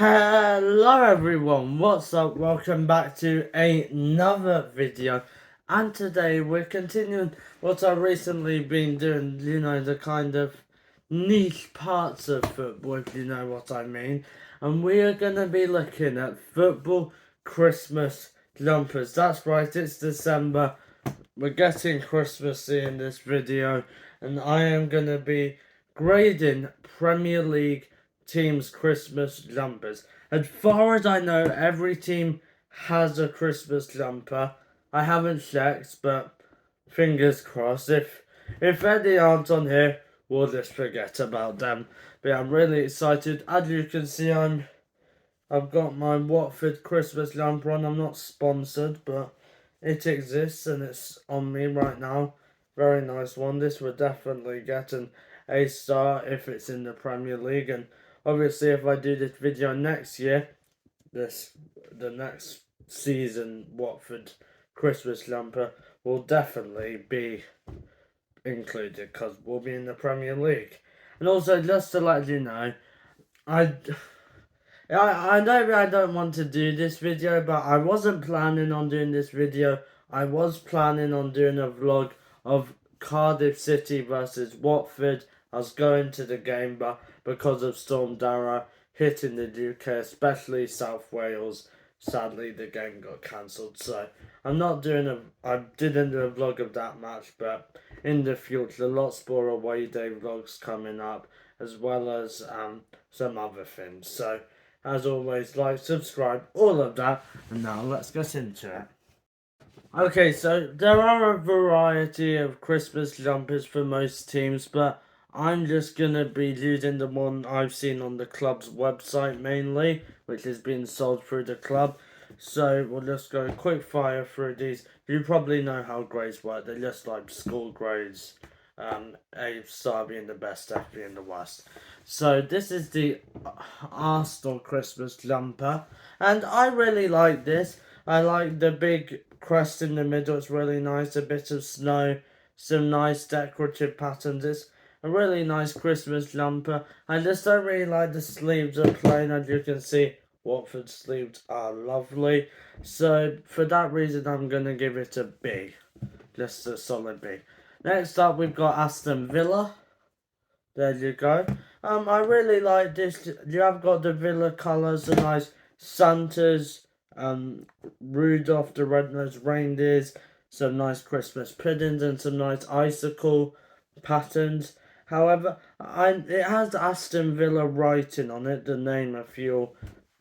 Hello everyone, what's up? Welcome back to another video, and today we're continuing what I've recently been doing, the kind of niche parts of football, if you know what I mean. And we are going to be looking at football Christmas jumpers. That's right, it's December, we're getting Christmassy in this video, and I am going to be grading Premier League teams' Christmas jumpers. As far as I know, every team has a Christmas jumper. I haven't checked, but fingers crossed. If any aren't on here, we'll just forget about them. But yeah, I'm really excited. As you can see, I've got my Watford Christmas jumper on. I'm not sponsored, but it exists and it's on me right now. Very nice one. This would definitely get an A star if it's in the Premier League, and obviously if I do this video next year, the next season Watford Christmas jumper will definitely be included because we'll be in the Premier League. And also, just to let you know, I know I don't want to do this video, but I wasn't planning on doing this video. I was planning on doing a vlog of Cardiff City versus Watford. I was going to the game, but because of Storm Dara hitting the UK, especially South Wales, sadly the game got cancelled. So I didn't do a vlog of that match, but in the future, lots more away day vlogs coming up, as well as some other things. So as always, like, subscribe, all of that, and now let's get into it. Okay, so there are a variety of Christmas jumpers for most teams, but I'm just gonna be using the one I've seen on the club's website mainly, which is being sold through the club. So we'll just go quick fire through these. You probably know how grades work, they're just like school grades. A star being the best, F being the worst. So this is the Arsenal Christmas jumper, and I really like this. I like the big crest in the middle, it's really nice, a bit of snow, some nice decorative patterns. It's a really nice Christmas jumper. I just don't really like the sleeves are plain. As you can see, Watford sleeves are lovely. So for that reason, I'm going to give it a B. Just a solid B. Next up, we've got Aston Villa. There you go. I really like this. You have got the Villa colours, the nice Santas, Rudolph the Red-Nosed Reindeers, some nice Christmas puddings, and some nice icicle patterns. However, it has Aston Villa writing on it, the name a few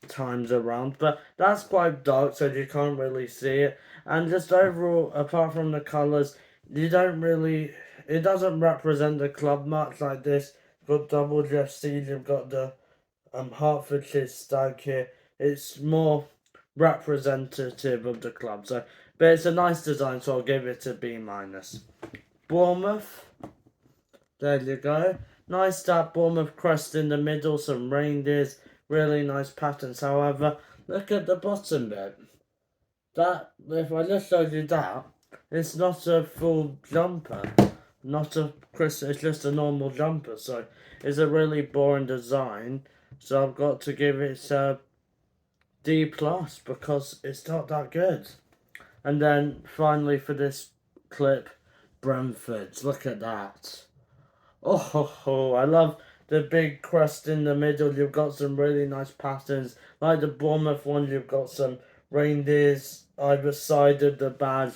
times around, but that's quite dark, so you can't really see it. And just overall, apart from the colours, it doesn't represent the club much like this. You've got double FC, you've got the Hertfordshire stag here. It's more representative of the club, but it's a nice design, so I'll give it a B minus. Bournemouth, there you go. Nice that Bournemouth crest in the middle, some reindeers, really nice patterns. However, look at the bottom bit. That, if I just showed you that, it's not a full jumper, it's just a normal jumper, so it's a really boring design, so I've got to give it a D plus because it's not that good. And then finally for this clip, Brentford, look at that. Oh, I love the big crest in the middle. You've got some really nice patterns, like the Bournemouth one. You've got some reindeers either side of the badge.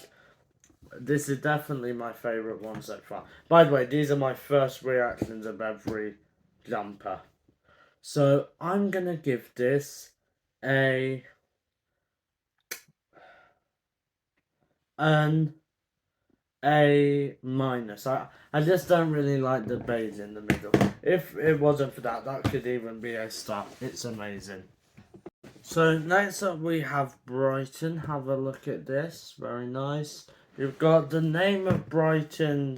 This is definitely my favourite one so far. By the way, these are my first reactions of every jumper. So I'm gonna give this an A minus. I just don't really like the beige in the middle. If it wasn't for that, that could even be a star. It's amazing. So next up we have Brighton. Have a look at this. Very nice. You've got the name of Brighton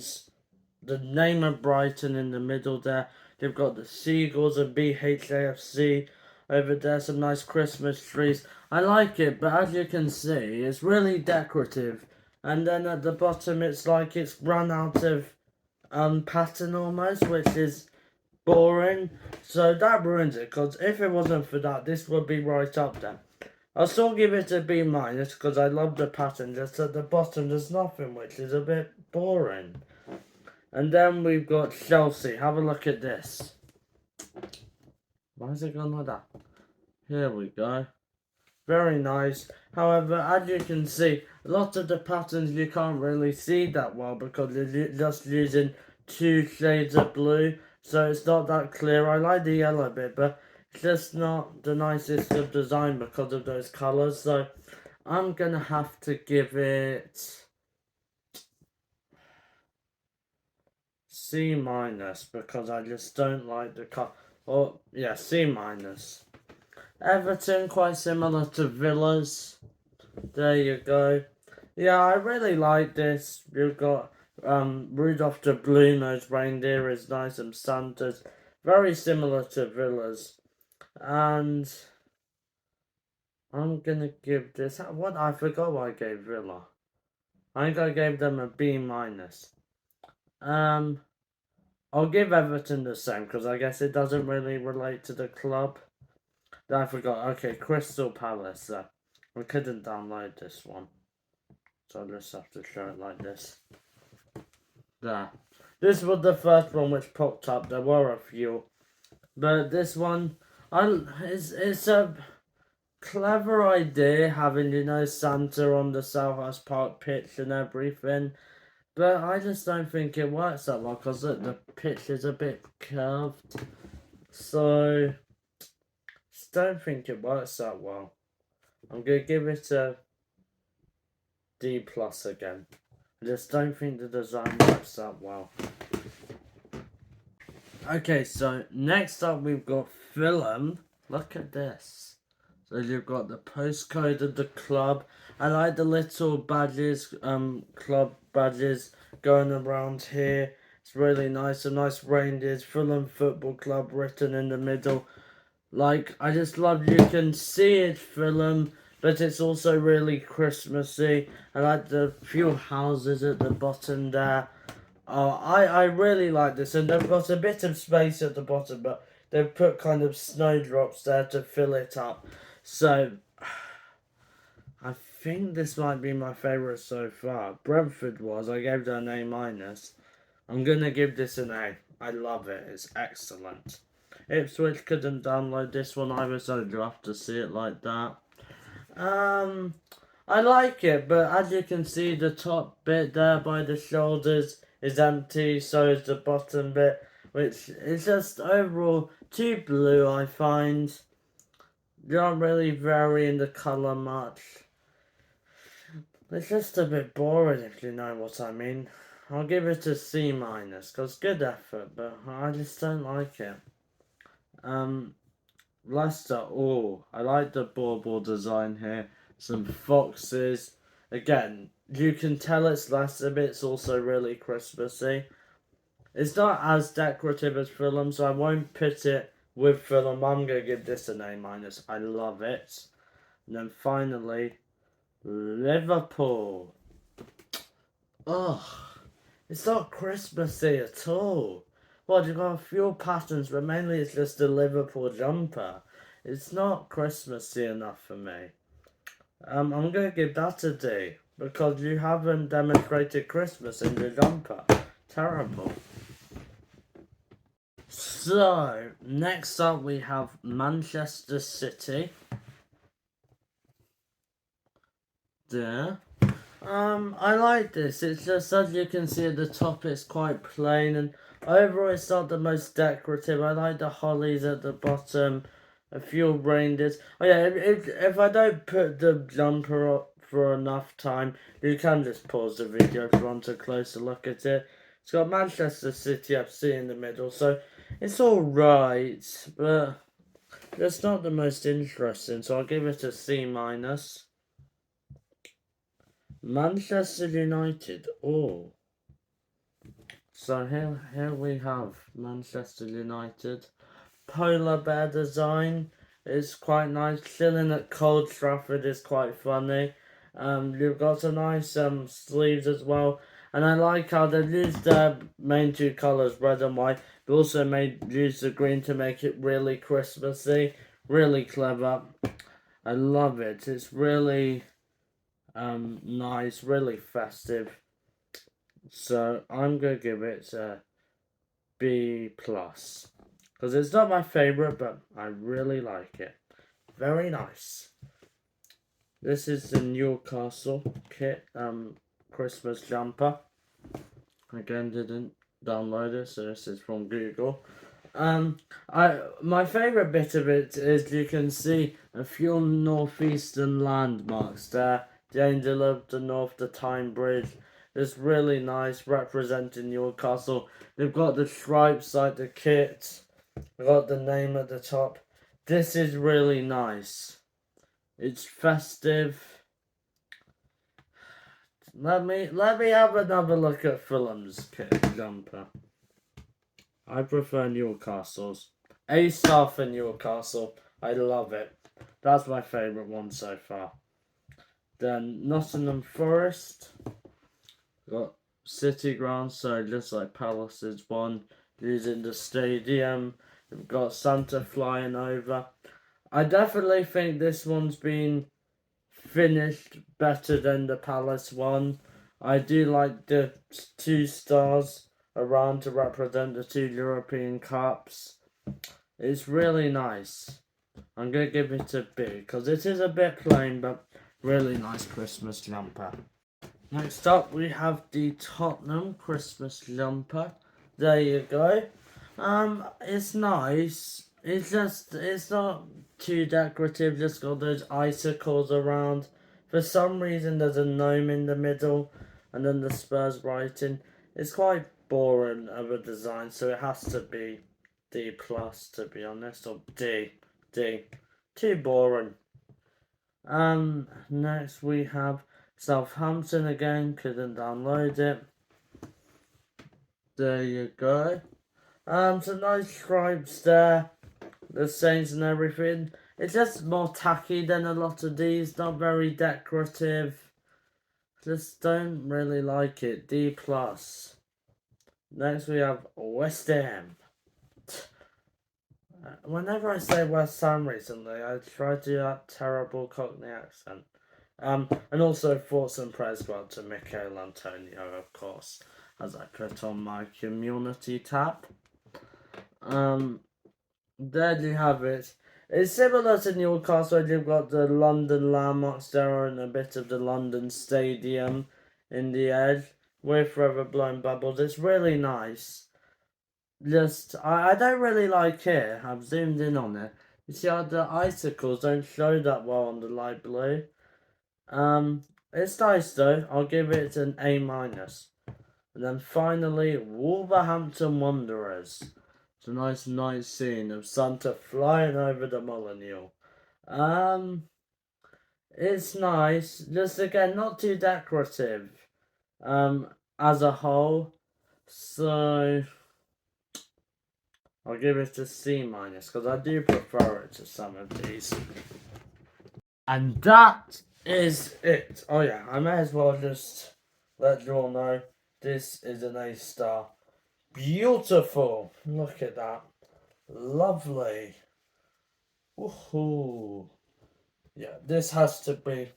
in the middle there. You've got the seagulls and BHAFC over there. Some nice Christmas trees. I like it, but as you can see, it's really decorative. And then at the bottom, it's like it's run out of pattern almost, which is boring, so that ruins it, because if it wasn't for that, this would be right up there. I'll still give it a B minus because I love the pattern. Just at the bottom, there's nothing, which is a bit boring. And then we've got Chelsea. Have a look at this. Why is it going like that? Here we go. Very nice. However, as you can see, a lot of the patterns you can't really see that well because they're just using 2 shades of blue. So it's not that clear. I like the yellow bit, but it's just not the nicest of design because of those colours. So I'm going to have to give it C minus because I just don't like the colour. Oh, yeah, C minus. Everton, quite similar to Villa's. There you go. Yeah, I really like this. You've got Rudolph the Blue-Nosed Reindeer is nice, and Santa's very similar to Villa's. And I'm gonna give this, what, I forgot what I gave Villa. I think I gave them a B minus. I'll give Everton the same because I guess it doesn't really relate to the club. I forgot. Okay, Crystal Palace. We couldn't download this one, so I'll just have to show it like this. There. This was the first one which popped up. There were a few, but this one, it's a clever idea having Santa on the Selhurst Park pitch and everything. But I just don't think it works that well because look, the pitch is a bit curved. So just don't think it works that well. I'm going to give it a D plus again. I just don't think the design works that well. Okay, so next up we've got Fulham. Look at this. So you've got the postcode of the club. I like the little badges, club badges going around here. It's really nice. A nice reindeers, Fulham Football Club written in the middle. Like, I just love you can see it's Fulham, but it's also really Christmassy. I like the few houses at the bottom there. Oh, I really like this, and they've got a bit of space at the bottom, but they've put kind of snowdrops there to fill it up. So, I think this might be my favourite so far. Brentford was, I gave that an A minus. I'm going to give this an A. I love it, it's excellent. Ipswich couldn't download this one either, so you'll have to see it like that. I like it, but as you can see, the top bit there by the shoulders is empty, so is the bottom bit, which is just overall too blue, I find. You don't really vary in the colour much. It's just a bit boring, if you know what I mean. I'll give it a C minus, because good effort, but I just don't like it. Leicester, oh, I like the bauble design here. Some foxes. Again, you can tell it's Leicester, but it's also really Christmassy. It's not as decorative as Fulham, so I won't put it with Fulham. I'm going to give this an A minus. I love it. And then finally, Liverpool. Ugh, it's not Christmassy at all. Well, you've got a few patterns, but mainly it's just a Liverpool jumper. It's not Christmassy enough for me. I'm going to give that a D, because you haven't demonstrated Christmas in your jumper. Terrible. So, next up we have Manchester City. There. I like this. It's just, as you can see at the top, it's quite plain, and overall it's not the most decorative. I like the hollies at the bottom, a few reindeers. Oh yeah, if I don't put the jumper up for enough time, you can just pause the video if you want a closer look at it. It's got Manchester City FC in the middle, so it's alright, but it's not the most interesting, so I'll give it a C minus. Manchester United. Oh. So here we have Manchester United. Polar bear design is quite nice. Chilling at Cold Trafford is quite funny. You've got a nice sleeves as well. And I like how they've used their main two colours, red and white, They also use the green to make it really Christmassy, really clever. I love it. It's really nice, really festive. So I'm gonna give it a B plus because it's not my favorite, but I really like it. Very nice. This is the Newcastle kit Christmas jumper. Again, didn't download it, so this is from Google. My favorite bit of it is you can see a few northeastern landmarks there. The Angel of the North, the Tyne Bridge. It's really nice, representing Newcastle. They've got the stripes like the kit. They've got the name at the top. This is really nice. It's festive. Let me have another look at Fulham's kit jumper. I prefer Newcastle's. A star for Newcastle. I love it. That's my favourite one so far. Then Nottingham Forest. Got City Ground, so just like Palace's one, using the stadium. We've got Santa flying over. I definitely think this one's been finished better than the Palace one. I do like the 2 stars around to represent the 2 European Cups. It's really nice. I'm going to give it a B because it is a bit plain, but really nice Christmas jumper. Next up we have the Tottenham Christmas jumper. There you go. It's nice. It's not too decorative, just got those icicles around. For some reason there's a gnome in the middle and then the Spurs writing. It's quite boring of a design, so it has to be D plus to be honest, or D. Too boring. Next we have Southampton again, couldn't download it. There you go. Some nice stripes there. The Saints and everything. It's just more tacky than a lot of these, not very decorative. Just don't really like it. D plus. Next we have West Ham. Whenever I say West Ham recently, I try to do that terrible Cockney accent. And also Thoughts and Prayers go out to Michael Antonio, of course, as I put on my community tab. There you have it. It's similar to Newcastle. You've got the London landmarks there and a bit of the London Stadium in the edge with Forever Blown Bubbles. It's really nice. Just, I don't really like it. I've zoomed in on it. You see how the icicles don't show that well on the light blue. It's nice though. I'll give it an A minus. And then finally, Wolverhampton Wanderers. It's a nice night scene of Santa flying over the Molineux. It's nice. Just again, not too decorative. As a whole. So I'll give it a C minus because I do prefer it to some of these. And that is it. Oh yeah, I may as well just let you all know this is an A star. Beautiful. Look at that. Lovely. Woohoo. Yeah, this has to be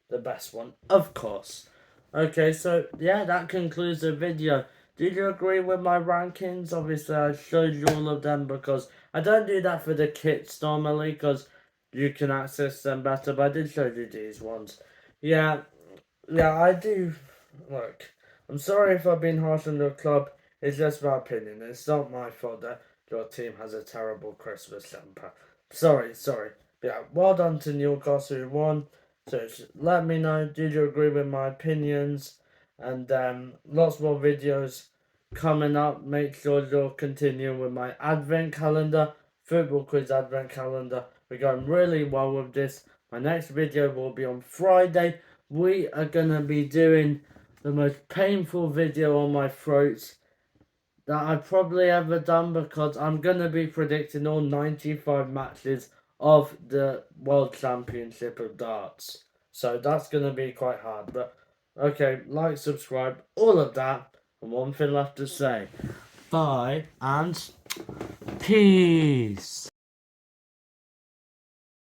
the best one, of course. Okay, so yeah, that concludes the video. Did you agree with my rankings? Obviously, I showed you all of them because I don't do that for the kits normally because you can access them better, but I did show you these ones. Yeah, I do. Look, I'm sorry if I've been harsh on your club. It's just my opinion. It's not my fault that your team has a terrible Christmas jumper. Sorry. Yeah, well done to Newcastle who won. So let me know, did you agree with my opinions? And lots more videos coming up. Make sure you're continuing with my advent calendar, football quiz advent calendar. We're going really well with this. My next video will be on Friday. We are going to be doing the most painful video on my throat that I've probably ever done because I'm going to be predicting all 95 matches of the World Championship of Darts. So that's going to be quite hard. But okay, like, subscribe, all of that. And one thing left to say. bye, and peace.